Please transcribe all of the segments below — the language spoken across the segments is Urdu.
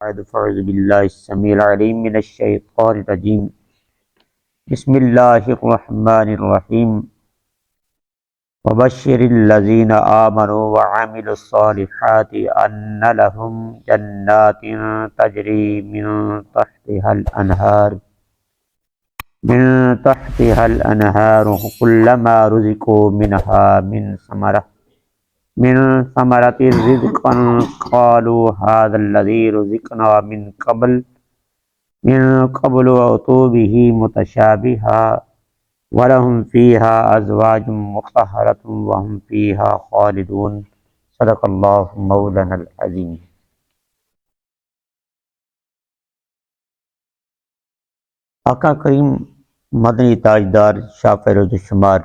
بعد فاعوذ باللہ السمیع العلیم من الشیطان الرجیم بسم اللہ الرحمن الرحیم وبشر الذین آمنوا وعملوا الصالحات ان لهم جنات تجری من تحتها الانہار كلما رزقوا منها من ثمرة رزقا قالوا هذا الذي رزقنا من قبل وأتوا به متشابها ولهم فيها أزواج مطهرة وهم فيها خالدون صدق الله مولانا العظيم۔ آقا کریم مدنی تاجدار شاہ فیروز الشمار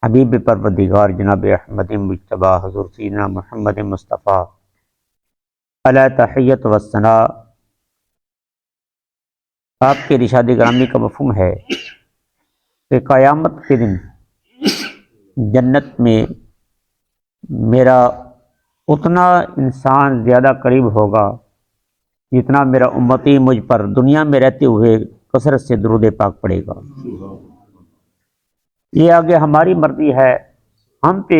حبیب پروردگار جناب احمد مجتبی حضور سیدنا محمد مصطفیٰ علیہ تحیت و ثناء، آپ کے ارشاد گرامی کا مفہوم ہے کہ قیامت کے دن جنت میں میرا اتنا انسان زیادہ قریب ہوگا جتنا میرا امتی مجھ پر دنیا میں رہتے ہوئے کثرت سے درود پاک پڑے گا۔ یہ آگے ہماری مرضی ہے، ہم پہ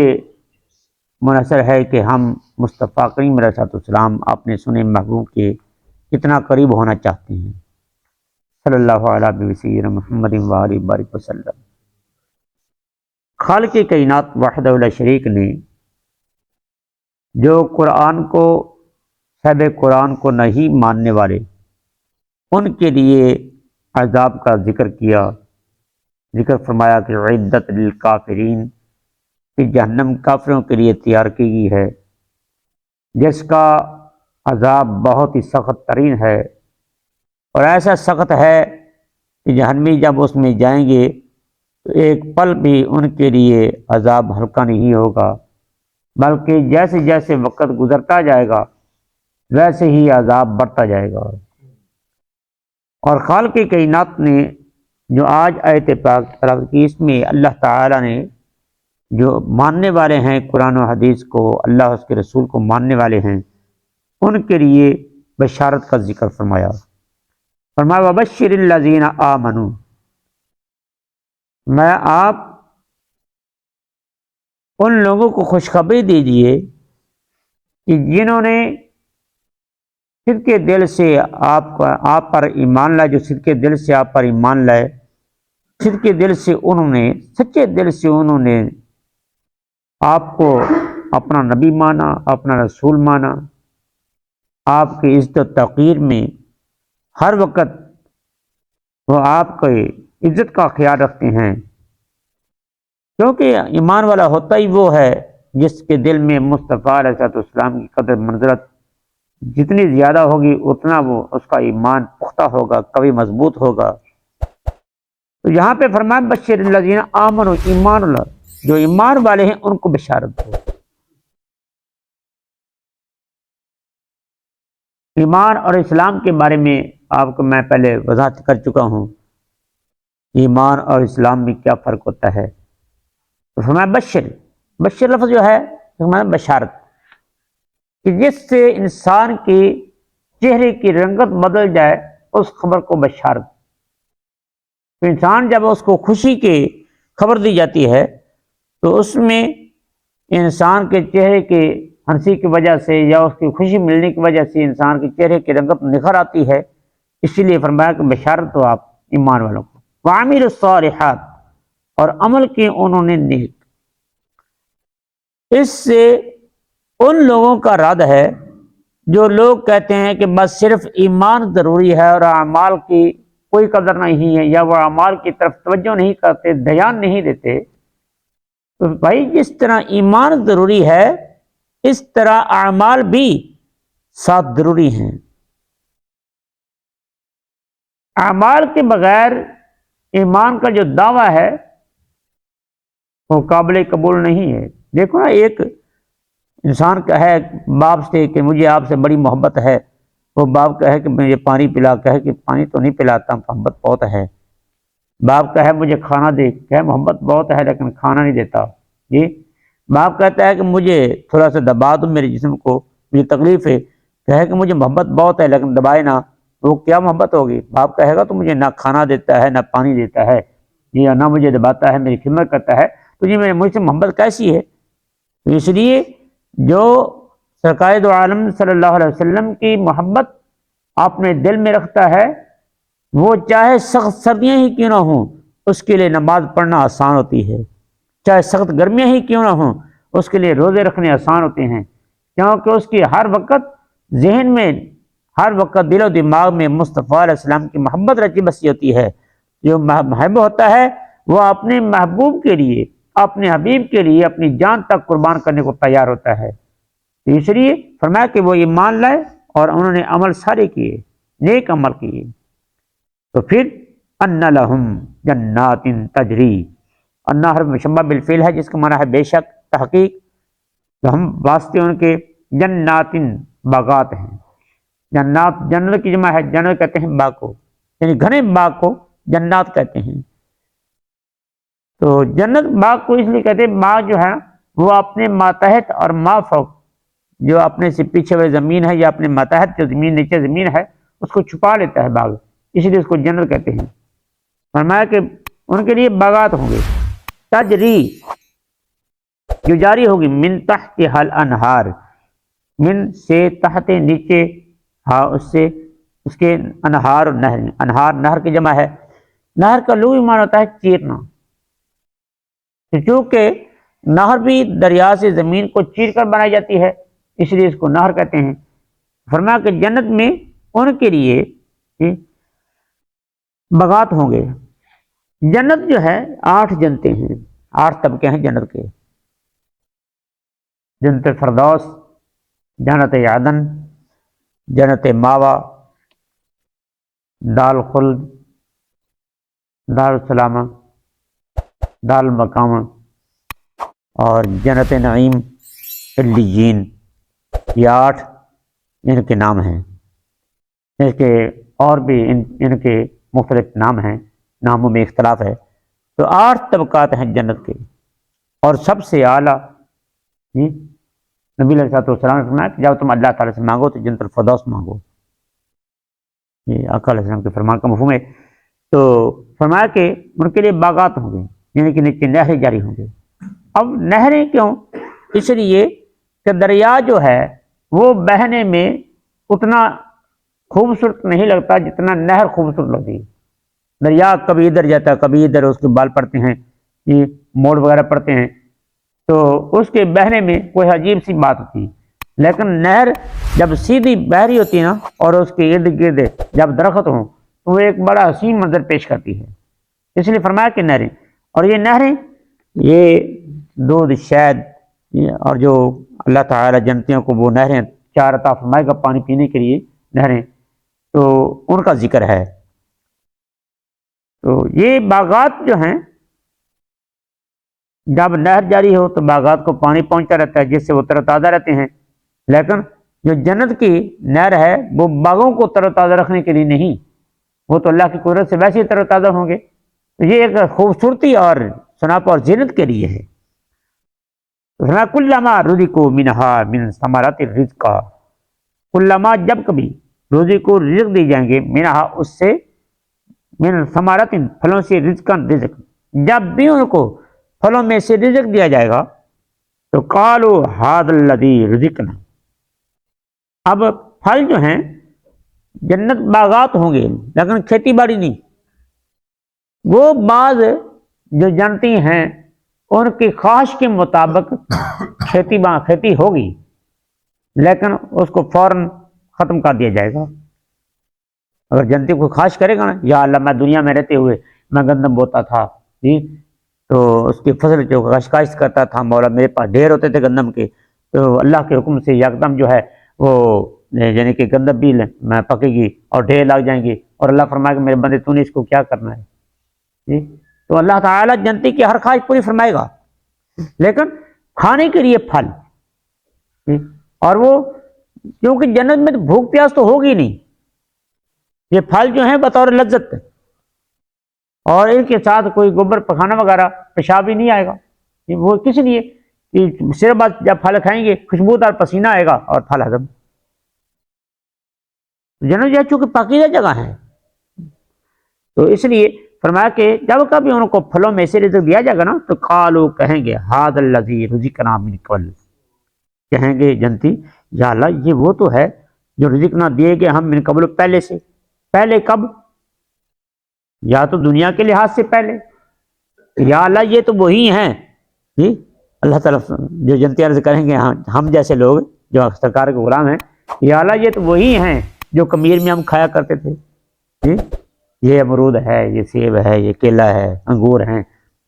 منحصر ہے کہ ہم مصطفیٰ کریم علیہ السلام اپنے سنے محبوب کے کتنا قریب ہونا چاہتے ہیں، صلی اللہ علیہ وسلم محمد وآلہ بارک وسلم۔ خالق کائنات وحدہ لا شریک نے جو قرآن کو صاحب قرآن کو نہیں ماننے والے ان کے لیے عذاب کا ذکر کیا، ذکر فرمایا کہ عدت للکافرین، کہ جہنم کافروں کے لیے تیار کی گئی ہے، جس کا عذاب بہت ہی سخت ترین ہے، اور ایسا سخت ہے کہ جہنمی جب اس میں جائیں گے تو ایک پل بھی ان کے لیے عذاب ہلکا نہیں ہوگا، بلکہ جیسے جیسے وقت گزرتا جائے گا ویسے ہی عذاب بڑھتا جائے گا۔ اور خالق کائنات نے جو آج آیت پاک تلاوت کی، اس میں اللہ تعالیٰ نے جو ماننے والے ہیں قرآن و حدیث کو، اللہ اس کے رسول کو ماننے والے ہیں، ان کے لیے بشارت کا ذکر فرمایا۔ فرمایا وبشر الذین آمنوا، میں آپ ان لوگوں کو خوشخبری دیجئے کہ جنہوں نے صدق دل سے آپ پر ایمان لائے، جو صدق دل سے آپ پر ایمان لائے، صدق دل سے انہوں نے، سچے دل سے انہوں نے آپ کو اپنا نبی مانا، اپنا رسول مانا، آپ کی عزت و توقیر میں ہر وقت وہ آپ کی عزت کا خیال رکھتے ہیں، کیونکہ ایمان والا ہوتا ہی وہ ہے جس کے دل میں مصطفیٰ علیہ السلام کی قدر منزلت جتنی زیادہ ہوگی اتنا وہ اس کا ایمان پختہ ہوگا، قوی مضبوط ہوگا۔ تو یہاں پہ فرمایا بشر الذین آمنوا، ایمان اللہ، جو ایمان والے ہیں ان کو بشارت دو۔ ایمان اور اسلام کے بارے میں آپ کو میں پہلے وضاحت کر چکا ہوں، ایمان اور اسلام میں کیا فرق ہوتا ہے۔ تو فرمایا بشر، بشر لفظ جو ہے فرمایا بشارت، کہ جس سے انسان کے چہرے کی رنگت بدل جائے اس خبر کو بشارت۔ انسان جب اس کو خوشی کی خبر دی جاتی ہے تو اس میں انسان کے چہرے کے ہنسی کی وجہ سے یا اس کی خوشی ملنے کی وجہ سے انسان کے چہرے کی رنگت نکھر آتی ہے، اسی لیے فرمایا کہ بشارت ہو آپ ایمان والوں کو۔ وعملوا الصالحات، اور عمل کیے انہوں نے نیک۔ اس سے ان لوگوں کا رد ہے جو لوگ کہتے ہیں کہ بس صرف ایمان ضروری ہے اور اعمال کی کوئی قدر نہیں ہے، یا وہ اعمال کی طرف توجہ نہیں کرتے، دھیان نہیں دیتے۔ تو بھائی جس طرح ایمان ضروری ہے اس طرح اعمال بھی ساتھ ضروری ہیں۔ اعمال کے بغیر ایمان کا جو دعویٰ ہے وہ قابل قبول نہیں ہے۔ دیکھو نا، ایک انسان کہے باپ سے کہ مجھے آپ سے بڑی محبت ہے، وہ باپ کہے کہ مجھے پانی پلا، کہے کہ پانی تو نہیں پلاتا، محبت بہت ہے۔ باپ کہے مجھے کھانا دے، کہے محبت بہت ہے لیکن کھانا نہیں دیتا۔ جی، باپ کہتا ہے کہ مجھے تھوڑا سا دبا دو میرے جسم کو، مجھے تکلیف ہے، کہے کہ مجھے محبت بہت ہے لیکن دبائے نہ، وہ کیا محبت ہوگی؟ باپ کہے گا تو مجھے نہ کھانا دیتا ہے نہ پانی دیتا ہے، یا نہ مجھے دباتا ہے، میری خدمت کرتا ہے، تو یہ مجھ سے محبت کیسی ہے؟ تو اس لیے جو سرکار دو عالم صلی اللہ علیہ وسلم کی محبت اپنے دل میں رکھتا ہے، وہ چاہے سخت سردیاں ہی کیوں نہ ہوں اس کے لیے نماز پڑھنا آسان ہوتی ہے، چاہے سخت گرمیاں ہی کیوں نہ ہوں اس کے لیے روزے رکھنے آسان ہوتے ہیں، کیونکہ اس کی ہر وقت ذہن میں، ہر وقت دل و دماغ میں مصطفیٰ علیہ السلام کی محبت رچی بسی ہوتی ہے۔ جو محب ہوتا ہے وہ اپنے محبوب کے لیے، اپنے حبیب کے لیے اپنی جان تک قربان کرنے کو تیار ہوتا ہے۔ اس لیے فرمایا کہ وہ ایمان لائے اور انہوں نے عمل سارے کیے، نیک عمل کیے، تو پھر ان لہم جنات تجری، ان حرف مشبہ بالفعل ہے جس کا معنی ہے بے شک، تحقیق، تو ہم واسطے ان کے جنات باغات ہیں۔ جنات جنت کی جمع ہے، جنت کہتے ہیں باغ کو، یعنی گھنے باغ کو جنات کہتے ہیں۔ تو جنت باغ کو اس لیے کہتے ہیں، باغ جو ہے وہ اپنے ماتحت اور ما فوق، جو اپنے سے پیچھے ہوئے زمین ہے یا اپنے ماتحت جو زمین نیچے زمین ہے اس کو چھپا لیتا ہے باغ، اس لیے اس کو جنت کہتے ہیں۔ فرمایا کہ ان کے لیے باغات ہوں گے، تجری جو جاری ہوگی، من تحت حل انہار، من سے تحت نیچے، ہاں اس سے اس کے انہار، نہر، انہار نہر کی جمع ہے۔ نہر کا لغوی معنی ہوتا ہے چیرنا، چونکہ نہر بھی دریا سے زمین کو چیر کر بنائی جاتی ہے اس لیے اس کو نہر کہتے ہیں۔ فرمایا کہ جنت میں ان کے لیے باغات ہوں گے۔ جنت جو ہے 8 جنتیں ہیں، 8 طبقے ہیں جنت کے، جنت فردوس، جنت عدن، جنت ماوا، دار الخلد، دار السلامہ، دار المقامہ، اور جنت نعیم، علیین۔ یہ 8 ان کے نام ہیں، اس کے اور بھی ان کے مختلف نام ہیں، ناموں میں اختلاف ہے۔ تو 8 طبقات ہیں جنت کے، اور سب سے اعلیٰ نبی علیہ السلام نے فرمایا کہ جب تم اللہ تعالیٰ سے مانگو تو جنت الفردوس مانگو، یہ آقا علیہ السلام کے فرمان کا مفہوم ہے۔ تو فرمایا کہ ان کے لیے باغات ہوں گے، یعنی کہ نیچے نہریں جاری ہوں گے۔ اب نہریں کیوں؟ اس لیے کہ دریا جو ہے وہ بہنے میں اتنا خوبصورت نہیں لگتا جتنا نہر خوبصورت لگتی ہے۔ دریا کبھی ادھر جاتا ہے کبھی ادھر، اس کے بال پڑتے ہیں، یہ موڑ وغیرہ پڑتے ہیں، تو اس کے بہنے میں کوئی عجیب سی بات ہوتی ہے، لیکن نہر جب سیدھی بہہ رہی ہوتی ہے نا اور اس کے ارد گرد جب درخت ہوں تو وہ ایک بڑا حسین منظر پیش کرتی ہے۔ اس لیے فرمایا کہ نہریں، اور یہ نہریں یہ دودھ، شہد، اور جو اللہ تعالیٰ جنتیوں کو وہ نہریں 4 عطا فرمائے گا پانی پینے کے لیے نہریں، تو ان کا ذکر ہے۔ تو یہ باغات جو ہیں جب نہر جاری ہو تو باغات کو پانی پہنچتا رہتا ہے جس سے وہ تر و تازہ رہتے ہیں، لیکن جو جنت کی نہر ہے وہ باغوں کو تر و تازہ رکھنے کے لیے نہیں، وہ تو اللہ کی قدرت سے ویسے ہی تر و تازہ ہوں گے، تو یہ ایک خوبصورتی اور سناپ اور زینت کے لیے ہے۔ کلما رزقوا منہا من ثمرات الرزق، کلما جب کبھی رزقوا رزق دی جائیں گے، منہا اس سے، من ثمرات پھلوں سے، رزقاً رزق، جب بھی ان کو پھلوں میں سے رزق دیا جائے گا تو قالوا ھذا الذی رزقنا، اب پھل جو ہیں جنت باغات ہوں گے لیکن کھیتی باڑی نہیں، وہ بعض جو جنتی ہیں ان کی خواہش کے مطابق کھیتی ہوگی لیکن اس کو فوراً ختم کر دیا جائے گا۔ اگر جنتی کو خواہش کرے گا نا، یا اللہ میں دنیا میں رہتے ہوئے میں گندم بوتا تھا جی، تو اس کی فصل جو کاشت کرتا تھا، مولا میرے پاس ڈھیر ہوتے تھے گندم کے، تو اللہ کے حکم سے یکدم جو ہے وہ یعنی کہ گندم بھی میں پکے گی اور ڈھیر لگ جائیں گی، اور اللہ فرمائے گا میرے بندے تو نے اس کو کیا کرنا ہے جی۔ تو اللہ تعالیٰ جنتی کی ہر خواہش پوری فرمائے گا، لیکن کھانے کے لیے پھل، اور وہ کیونکہ جنت میں تو بھوک پیاس تو ہوگی نہیں، یہ پھل جو ہیں بطور لذت، اور ان کے ساتھ کوئی گوبر پخانا وغیرہ پیشاب بھی نہیں آئے گا، وہ کس لیے کہ صرف جب پھل کھائیں گے خوشبودار پسینہ آئے گا اور پھل ہضم۔ جنت جو ہے چونکہ پاکیزہ جگہ ہے، تو اس لیے فرمایا کہ جب کبھی ان کو پھلوں میں سے رزق دیا جائے گا نا تو قالوا کہیں گے ھذا الذی رزقنا من قبل، کہیں گے جنتی یا اللہ یہ وہ تو ہے جو رزق نہ دیے گئے ہم من قبل پہلے سے، پہلے کب؟ یا تو دنیا کے لحاظ سے پہلے، یا اللہ یہ تو وہی ہیں جی اللہ تعالیٰ جو جنتی عرض کریں گے ہم جیسے لوگ جو سرکار کے غلام ہیں، یا اللہ یہ تو وہی ہیں جو کمیر میں ہم کھایا کرتے تھے جی، یہ امرود ہے، یہ سیب ہے، یہ کیلا ہے، انگور ہیں،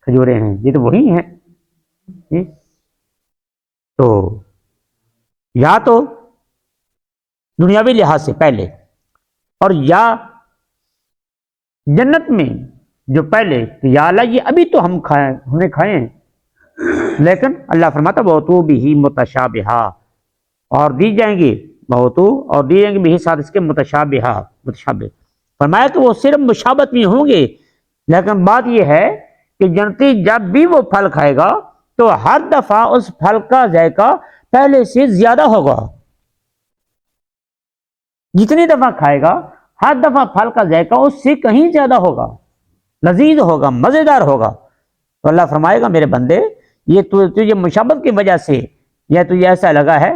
کھجورے ہیں، یہ تو وہی ہیں جی۔ تو یا تو دنیاوی لحاظ سے پہلے، اور یا جنت میں جو پہلے، یا اللہ یہ ابھی تو ہم نے کھائے ہیں، لیکن اللہ فرماتا بہتو بھی متشابہہ، اور دی جائیں گی بہتو، اور دی جائیں گی بھی ساتھ اس کے متشابہہ، متشابہ فرمایا کہ وہ صرف مشابت میں ہوں گے، لیکن بات یہ ہے کہ جنتی جب بھی وہ پھل کھائے گا تو ہر دفعہ اس پھل کا ذائقہ پہلے سے زیادہ ہوگا، جتنی دفعہ کھائے گا ہر دفعہ پھل کا ذائقہ اس سے کہیں زیادہ ہوگا، لذیذ ہوگا، مزیدار ہوگا۔ تو اللہ فرمائے گا میرے بندے یہ تجھے مشابت کی وجہ سے یا تجھے ایسا لگا ہے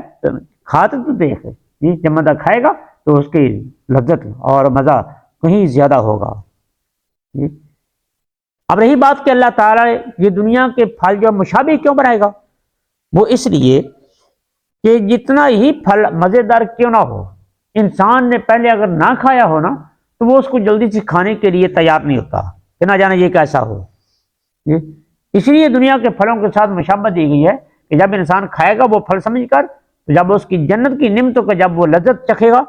کھا تو دیکھ، جب بندہ کھائے گا تو اس کی لذت اور مزہ کہیں زیادہ ہوگا۔ اب رہی بات کہ اللہ تعالیٰ یہ دنیا کے پھل جو مشابہ کیوں بنائے گا، وہ اس لیے کہ جتنا ہی پھل مزیدار کیوں نہ ہو، انسان نے پہلے اگر نہ کھایا ہو نا تو وہ اس کو جلدی سے کھانے کے لیے تیار نہیں ہوتا کہ نہ جانے یہ کیسا ہو۔ اس لیے دنیا کے پھلوں کے ساتھ مشابہت دی گئی ہے کہ جب انسان کھائے گا وہ پھل سمجھ کر، تو جب اس کی جنت کی نعمتوں کا جب وہ لذت چکھے گا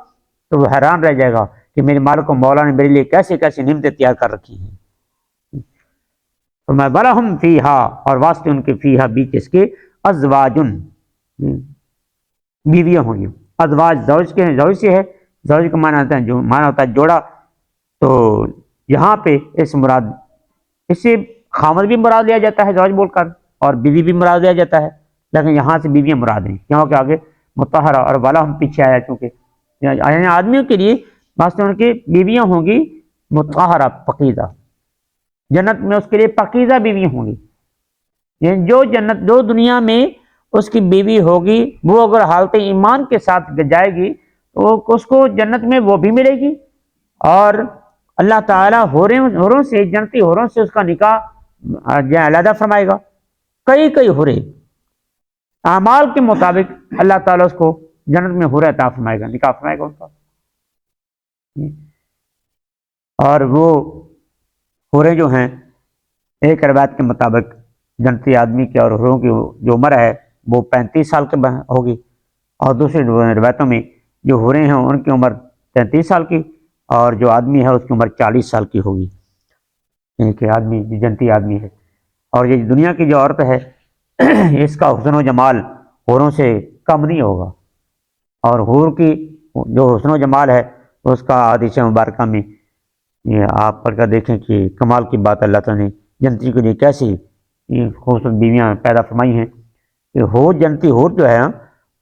تو وہ حیران رہ جائے گا کہ میرے مالک و مولا نے میرے لیے کیسے کیسے نعمتیں تیار کر رکھی ہیں۔ تو میں ولہم فیہا، اور واسطے ان کے فیہا بیچ اس کے ازواجن، بیویاں ہوں گی۔ ازواج زوج کے ہیں، زوج سے ہے، زوج کا معنی ہوتا ہے جوڑا، تو یہاں پہ اس مراد اس سے خامد بھی مراد لیا جاتا ہے زوج بول کر، اور بیوی بھی مراد لیا جاتا ہے، لیکن یہاں سے بیویاں مراد ہیں کیونکہ آگے مطہرہ اور ولہم پیچھے آیا، چونکہ یعنی آدمیوں کے لیے واسطے ان کی بیویاں ہوں گی مطہرہ، پاکیزہ، جنت میں اس کے لیے پاکیزہ بیوی ہوں گی، یعنی جو دنیا میں اس کی بیوی ہوگی وہ اگر حالت ایمان کے ساتھ جائے گی تو اس کو جنت میں وہ بھی ملے گی، اور اللہ تعالیٰ حوروں سے، جنتی حوروں سے اس کا نکاح علیحدہ فرمائے گا، کئی حوریں اعمال کے مطابق اللہ تعالیٰ اس کو جنت میں حوریں عطا فرمائے گا، نکاح فرمائے گا ان کا، اور وہ حوریں جو ہیں ایک روایت کے مطابق جنتی آدمی کی اور حوروں کی جو عمر ہے وہ 35 سال کے ہوگی، اور دوسری روایتوں میں جو حوریں ہیں ان کی عمر 33 سال کی، اور جو آدمی ہے اس کی عمر 40 سال کی ہوگی، یعنی کہ آدمی جنتی آدمی ہے۔ اور یہ دنیا کی جو عورت ہے اس کا حسن و جمال حوروں سے کم نہیں ہوگا، اور حور کی جو حسن و جمال ہے اس کا حدیث مبارکہ میں یہ آپ پڑھ کر دیکھیں کہ کمال کی بات اللہ تعالیٰ نے جنتی کے لیے کیسی خوبصورت بیویاں پیدا فرمائی ہیں کہ جنتی حور جو ہے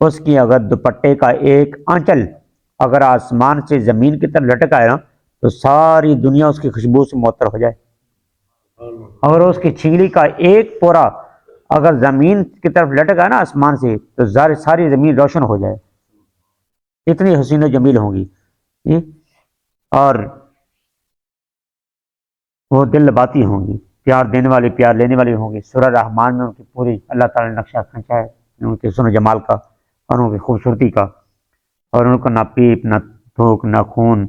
اس کی اگر دوپٹے کا ایک آنچل اگر آسمان سے زمین کی طرف لٹکا ہے نا تو ساری دنیا اس کی خوشبو سے معطر ہو جائے، اگر اس کی چھینگلی کا ایک پورا اگر زمین کی طرف لٹکا ہے نا آسمان سے تو ساری زمین روشن ہو جائے، اتنی حسین و جمیل ہوں گی، اور وہ دل لباتی ہوں گی، پیار دینے والی پیار لینے والی ہوں گی۔ سورہ رحمان میں ان کی پوری اللہ تعالیٰ نے نقشہ کھینچا ہے ان کے حسن و جمال کا اور ان کی خوبصورتی کا، اور ان کو نہ پیپ نہ تھوک نہ خون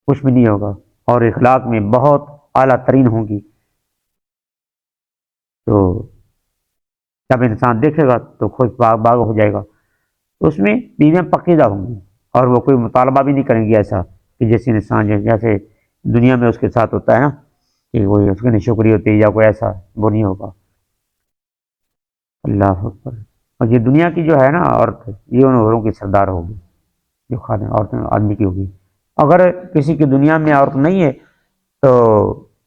کچھ بھی نہیں ہوگا، اور اخلاق میں بہت اعلیٰ ترین ہوں گی۔ تو جب انسان دیکھے گا تو خوش باغ ہو جائے گا، اس میں بیویاں پاکیزہ ہوں گی، اور وہ کوئی مطالبہ بھی نہیں کریں گی ایسا کہ جیسے انسان جیسے دنیا میں اس کے ساتھ ہوتا ہے نا کہ کوئی اس کی ناشکری ہوتی ہے یا کوئی ایسا، وہ نہیں ہوگا۔ اللہ اکبر۔ اور یہ دنیا کی جو ہے نا عورت یہ ان عورتوں کی سردار ہوگی جو خادم عورت آدمی کی ہوگی، اگر کسی کی دنیا میں عورت نہیں ہے تو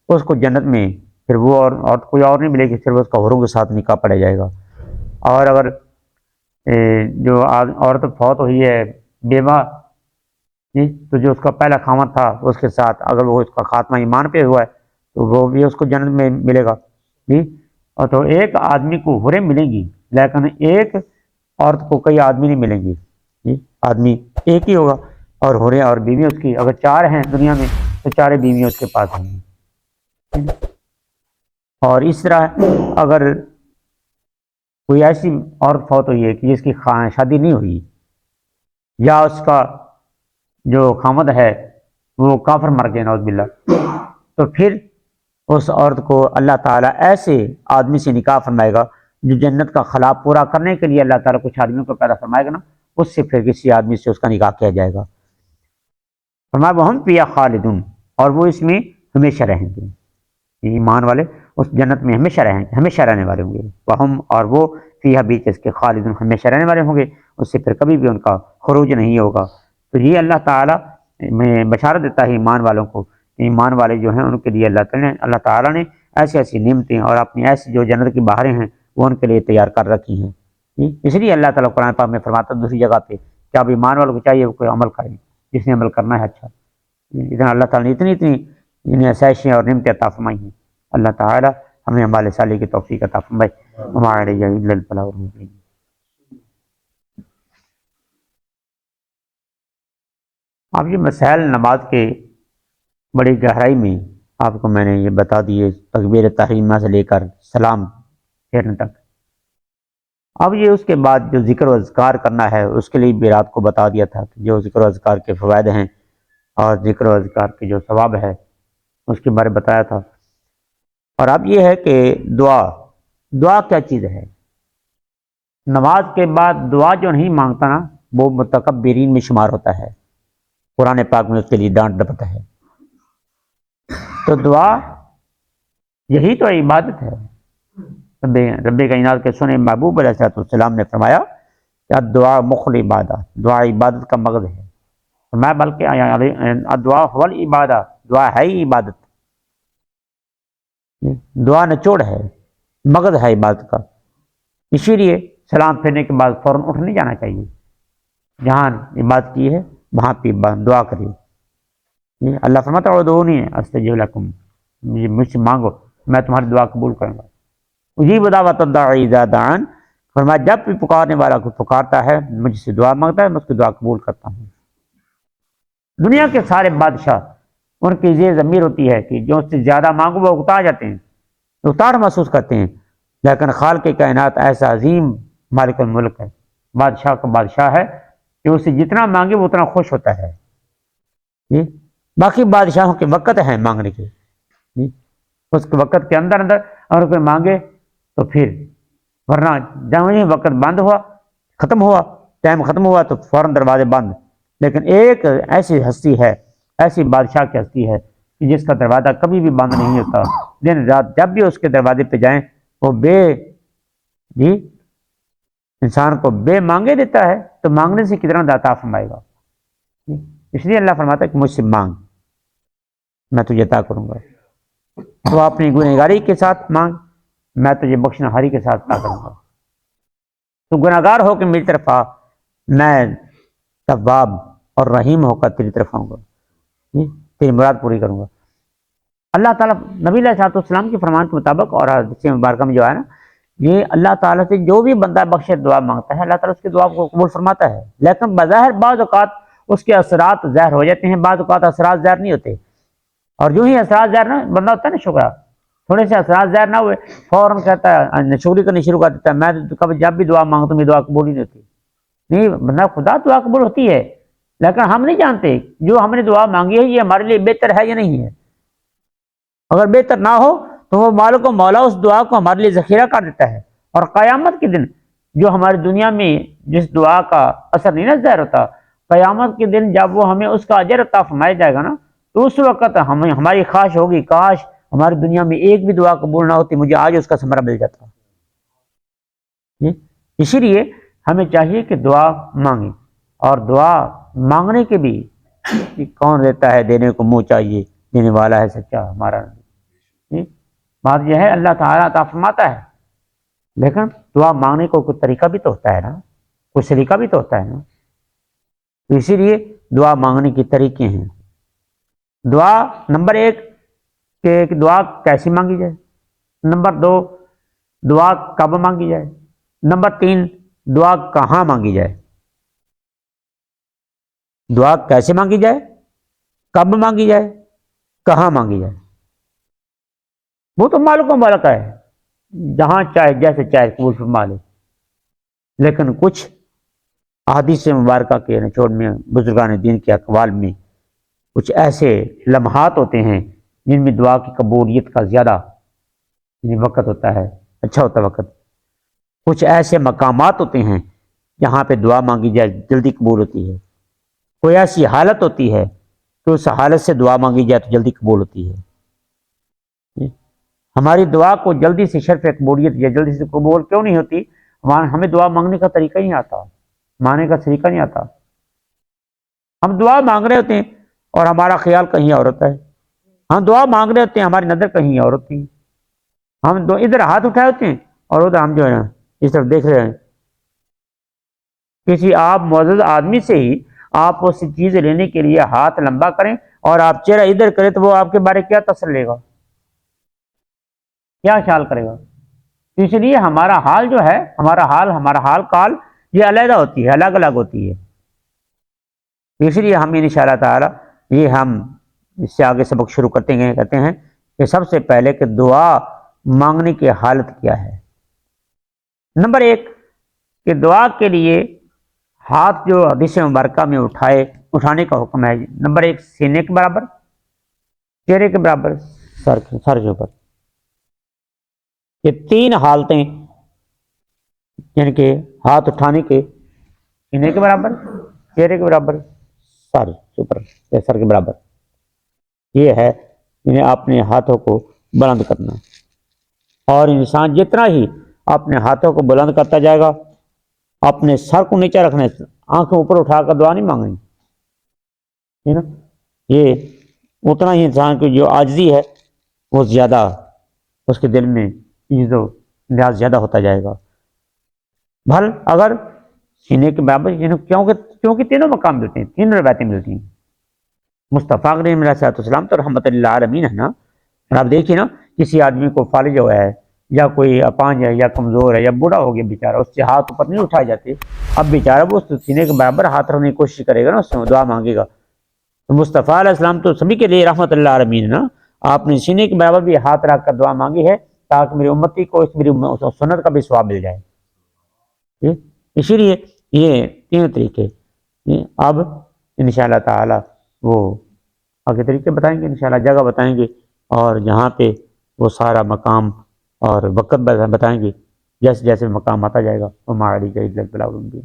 اس کو جنت میں پھر وہ عورت کوئی اور نہیں ملے گی، صرف اس کا حوروں کے ساتھ نکاح پڑا جائے گا۔ اور اگر جو عورت فوت ہوئی ہے بیوہ جی تو جو اس کا پہلا خاوند تھا اس کے ساتھ اگر وہ اس کا خاتمہ ایمان پہ ہوا ہے تو وہ بھی اس کو جنت میں ملے گا جی. اور تو ایک آدمی کو حوریں ملیں گی لیکن ایک عورت کو کئی آدمی نہیں ملیں گی جی. آدمی ایک ہی ہوگا اور حوریں اور بیوی اس کی اگر چار ہیں دنیا میں تو چارے بیوی اس کے پاس ہوں گی. اور اس طرح اگر کوئی ایسی عورت فوت ہوئی ہے کہ جس کی شادی نہیں ہوئی یا اس کا جو خامد ہے وہ کافر مر گئے نعوذ باللہ تو پھر اس عورت کو اللہ تعالیٰ ایسے آدمی سے نکاح فرمائے گا جو جنت کا خلا پورا کرنے کے لیے اللہ تعالیٰ کچھ آدمیوں کو پیدا فرمائے گا نا اس سے پھر کسی آدمی سے اس کا نکاح کیا جائے گا. فرمایا وہ ہم فیہا خالدون اور وہ اس میں ہمیشہ رہیں گے. ایمان والے اس جنت میں ہمیشہ رہیں گے ہمیشہ رہنے والے ہوں گے. وہم اور وہ فیہا بیچ اس کے خالدون ہمیشہ رہنے والے ہوں گے اس سے پھر کبھی بھی ان کا خروج نہیں ہوگا. تو یہ اللہ تعالیٰ میں بشارت دیتا ہے ایمان والوں کو. ایمان والے جو ہیں ان کے لیے اللہ تعالیٰ نے ایسی ایسی نعمتیں اور اپنی ایسی جو جنت کی بہاریں ہیں وہ ان کے لیے تیار کر رکھی ہیں. اس لیے اللہ تعالیٰ قرآن پاک میں فرماتا ہے دوسری جگہ پہ کہ اب ایمان والوں کو چاہیے وہ کوئی عمل کریں جس نے عمل کرنا ہے اچھا. اتنا اللہ تعالیٰ نے اتنی آسائشیں اور نعمتیں عطا فرمائی ہیں. اللہ تعالیٰ ہمیں عمل صالح کی توفیق عطا فرمائے. ہمارے لیے اب یہ مسائل نماز کے بڑی گہرائی میں آپ کو میں نے یہ بتا دیے تکبیر تحریمہ سے لے کر سلام پھیرنے تک. اب یہ اس کے بعد جو ذکر و اذکار کرنا ہے اس کے لیے بھی رات کو بتا دیا تھا کہ جو ذکر و اذکار کے فوائد ہیں اور ذکر و اذکار کے جو ثواب ہے اس کے بارے بتایا تھا. اور اب یہ ہے کہ دعا کیا چیز ہے. نماز کے بعد دعا جو نہیں مانگتا نا وہ متکبرین میں شمار ہوتا ہے. قرآن پاک میں اس کے لیے ڈانٹ ڈپٹ ہے. تو دعا یہی تو عبادت ہے. رب کائنات کے سنے محبوب علیہ السلام نے فرمایا کہ دعا مخل عبادت دعا عبادت کا مغز ہے. فرمایا بلکہ دعا حول عبادت دعا ہے ہی عبادت. دعا نچوڑ ہے مغز ہے عبادت کا. اسی لیے سلام پھیرنے کے بعد فوراً اٹھ نہیں جانا چاہیے. جہاں عبادت کی ہے وہاں پہ دعا کریے. اللہ فرماتا ہے ادعونی استجب لکم مجھ سے مانگو میں تمہاری دعا قبول کروں گا. اجیب دعوت الداعی اذا دعان فرمایا جب بھی پکارنے والا کو پکارتا ہے مجھ سے دعا مانگتا ہے میں اس کی دعا قبول کرتا ہوں. دنیا کے سارے بادشاہ ان کی یہ ضمیر ہوتی ہے کہ جو اس سے زیادہ مانگو وہ اکتا جاتے ہیں اکتاڑ محسوس کرتے ہیں. لیکن خالق کائنات ایسا عظیم مالک الملک ہے بادشاہ کا بادشاہ ہے کہ اس سے جتنا مانگے وہ اتنا خوش ہوتا ہے. باقی بادشاہوں کے وقت ہیں مانگنے کے. اس کے وقت کے اندر اگر کوئی مانگے تو پھر ورنہ جب یہ وقت بند ہوا ختم ہوا ٹائم ختم ہوا تو فوراً دروازے بند. لیکن ایک ایسی ہستی ہے ایسی بادشاہ کی ہستی ہے کہ جس کا دروازہ کبھی بھی بند نہیں ہوتا. دن رات جب بھی اس کے دروازے پہ جائیں وہ انسان کو بے مانگے دیتا ہے تو مانگنے سے کتنا عطا فرمائے گا. اس لیے اللہ فرماتا ہے کہ مجھ سے مانگ میں تجھے عطا کروں گا. تو اپنی گنہگاری کے ساتھ مانگ میں تجھے بخشنہاری کے ساتھ عطا کروں گا. تو گنہگار ہو کے میری طرف آ میں تواب اور رحیم ہو کر تیری طرف آؤں گا تیری مراد پوری کروں گا. اللہ تعالیٰ نبی علیہ السلام کی فرمان کے مطابق اور حدیث مبارکہ میں جو ہے نا یہ اللہ تعالیٰ سے جو بھی بندہ بخش دعا مانگتا ہے اللہ تعالیٰ اس کی دعا کو قبول فرماتا ہے. لیکن بظاہر بعض اوقات اس کے اثرات ظاہر ہو جاتے ہیں بعض اوقات اثرات ظاہر نہیں ہوتے. اور جو ہی اثرات ظاہر نہ بندہ ہوتا ہے نا شکرا تھوڑے سے اثرات ظاہر نہ ہوئے فوراً کہتا ہے نشوری کرنی شروع کر دیتا ہے میں کب جب بھی دعا مانگتا ہوں دعا قبول ہی نہیں ہوتی. نہیں بندہ خدا دعا قبول ہوتی ہے لیکن ہم نہیں جانتے جو ہم نے دعا مانگی ہے یہ ہمارے لیے بہتر ہے یا نہیں ہے. اگر بہتر نہ ہو تو وہ مالک و مولا اس دعا کو ہمارے لیے ذخیرہ کر دیتا ہے. اور قیامت کے دن جو ہماری دنیا میں جس دعا کا اثر نہیں نہ ظاہر ہوتا قیامت کے دن جب وہ ہمیں اس کا اجر عطا فرمایا جائے گا نا تو اس وقت ہماری خواہش ہوگی کاش ہماری دنیا میں ایک بھی دعا قبول نہ ہوتی مجھے آج اس کا ثمرہ مل جاتا. اسی لیے ہمیں چاہیے کہ دعا مانگیں اور دعا مانگنے کے بھی کون دیتا ہے دینے کو منہ چاہیے دینے والا ہے سچا ہمارا. بات یہ ہے اللہ تعالیٰ عطا فرماتا ہے لیکن دعا مانگنے کو کوئی طریقہ بھی تو ہوتا ہے نا کوئی سلیقہ بھی تو ہوتا ہے نا. تو اسی لیے دعا مانگنے کے طریقے ہیں۔ دعا نمبر 1 کہ دعا کیسی مانگی جائے، نمبر 2 دعا کب مانگی جائے، نمبر 3 دعا کہاں مانگی جائے۔ دعا کیسے مانگی جائے، کب مانگی جائے، کہاں مانگی جائے، وہ تو مالک و مالک ہے، جہاں چاہے جیسے چاہے قبول فرما لے۔ لیکن کچھ احادیث مبارکہ کے نچوڑ میں، بزرگان دین کے اقوال میں کچھ ایسے لمحات ہوتے ہیں جن میں دعا کی قبولیت کا زیادہ وقت ہوتا ہے، اچھا ہوتا ہے وقت۔ کچھ ایسے مقامات ہوتے ہیں جہاں پہ دعا مانگی جائے جلدی قبول ہوتی ہے۔ کوئی ایسی حالت ہوتی ہے کہ اس حالت سے دعا مانگی جائے تو جلدی قبول ہوتی ہے۔ ہماری دعا کو جلدی سے شرف قبولیت یا جلدی سے قبول کیوں نہیں ہوتی؟ ہمیں دعا مانگنے کا طریقہ ہی نہیں آتا، مانگنے کا طریقہ نہیں آتا۔ ہم دعا مانگ رہے ہوتے ہیں اور ہمارا خیال کہیں اور ہوتا ہے، ہم دعا مانگ رہے ہوتے ہیں ہماری نظر کہیں اور ہوتی ہے، ہم ادھر ہاتھ اٹھائے ہوتے ہیں اور ادھر ہم جو ہے اس طرف دیکھ رہے ہیں۔ کسی آپ معزز آدمی سے ہی آپ اس چیز لینے کے لیے ہاتھ لمبا کریں اور آپ چہرہ ادھر کریں تو وہ آپ کے بارے کیا تاثر لے گا، کیا خیال کرے گا؟ اس لیے ہمارا حال جو ہے، ہمارا حال کال یہ علیحدہ ہوتی ہے، الگ الگ ہوتی ہے۔ اس لیے ہم انشاءاللہ تعالی یہ ہم اس سے آگے سبق شروع کرتے ہیں، کہتے ہیں کہ سب سے پہلے کہ دعا مانگنے کی حالت کیا ہے۔ نمبر 1 کہ دعا کے لیے ہاتھ جو حدیث مبارکہ میں اٹھانے کا حکم ہے۔ نمبر 1 سینے کے برابر، چہرے کے برابر، سر کے اوپر۔ یہ 3 حالتیں یعنی کہ ہاتھ اٹھانے کے، سینے کے برابر، چہرے کے برابر، سر کے اوپر یا سر کے برابر، یہ ہے انہیں اپنے ہاتھوں کو بلند کرنا۔ اور انسان جتنا ہی اپنے ہاتھوں کو بلند کرتا جائے گا، اپنے سر کو نیچے رکھنے، آنکھوں اوپر اٹھا کر دعا نہیں مانگنی، ہے نا؟ یہ اتنا ہی انسان کی جو عاجزی ہے وہ زیادہ اس کے دل میں عزت و لحاظ زیادہ ہوتا جائے گا۔ بھل اگر سینے کے برابر، کیونکہ تینوں مقام ملتے ہیں، 3 روایتیں ملتی ہیں۔ مصطفیٰ کریم علیہ السلام تو رحمت اللہ عالمین ہے نا، اور آپ دیکھیے نا کسی آدمی کو فالج ہوا ہے یا کوئی اپانج ہے یا کمزور ہے یا بوڑھا ہو گیا بیچارہ، اس سے ہاتھ اوپر نہیں اٹھائے جاتے، اب بیچارہ وہ سینے کے برابر ہاتھ رکھنے کی کوشش کرے گا نا، اس سے دعا مانگے گا۔ تو مصطفیٰ علیہ السلام تو سبھی کے لیے رحمت اللہ عالمین ہے نا، آپ نے سینے کے برابر بھی ہاتھ رکھ کر دعا مانگی ہے تاکہ میری امتی کو اس میری سنت کا بھی ثواب مل جائے۔ اسی لیے یہ 3 طریقے اب انشاءاللہ تعالی وہ آگے طریقے بتائیں گے، انشاءاللہ جگہ بتائیں گے، اور جہاں پہ وہ سارا مقام اور وقت بتائیں گے، جیسے جیسے مقام آتا جائے گا۔ وما علیک الا البلاغ المبین۔